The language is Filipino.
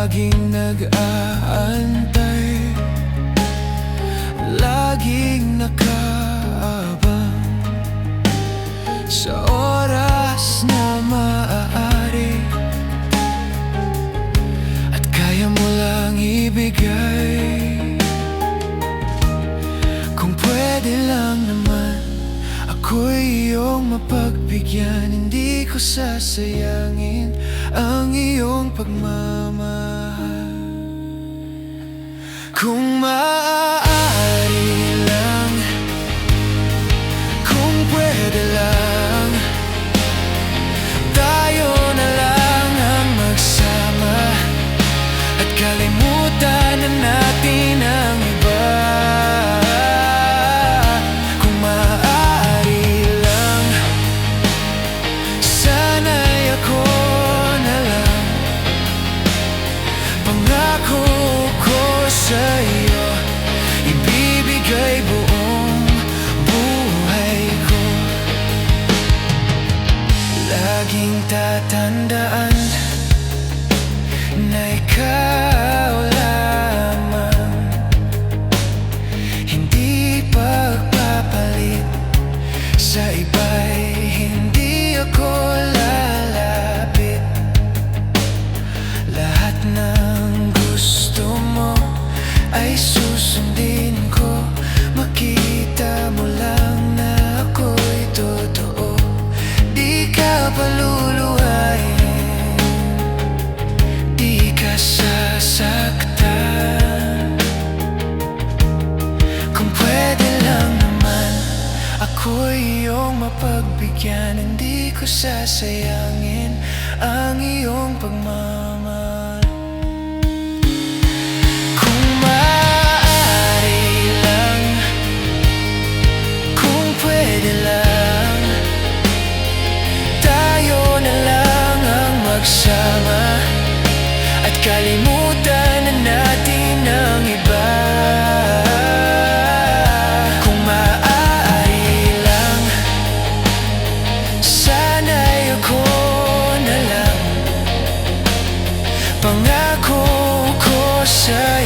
laging nag-aantay, laging nakaabang sa oras na maaari at kaya mo lang ibigay. Kung pwede lang naman ako'y iyong mapagbigyan, hindi ko sasayangin ang iyong pagmamahal. Kung maaari lang, kung pwede lang, tayo na lang ang magsama at kalimutan na natin ang iba. Kung maaari lang, sana'y ako na lang. Pangako ko sa'yo, ibibigay buong buhay ko. Laging tatandaan na ikaw lamang, hindi pagpapalit sa iba'y hindi ako lalapit. Lahat ng gusto mo ay susundin ko, makita mo lang na ako'y totoo, di ka paluluhain, di ka sasaktan. Kung pwede lang naman ako'y iyong mapagbigyan, hindi ko sasayangin ang iyong pagmamahal. Kung maaari lang, kung pwede lang, tayo na lang ang magsama at kalimutan na natin ang iba. Kung maaari lang, sana'y ako na lang. Pangako ko sa'yo,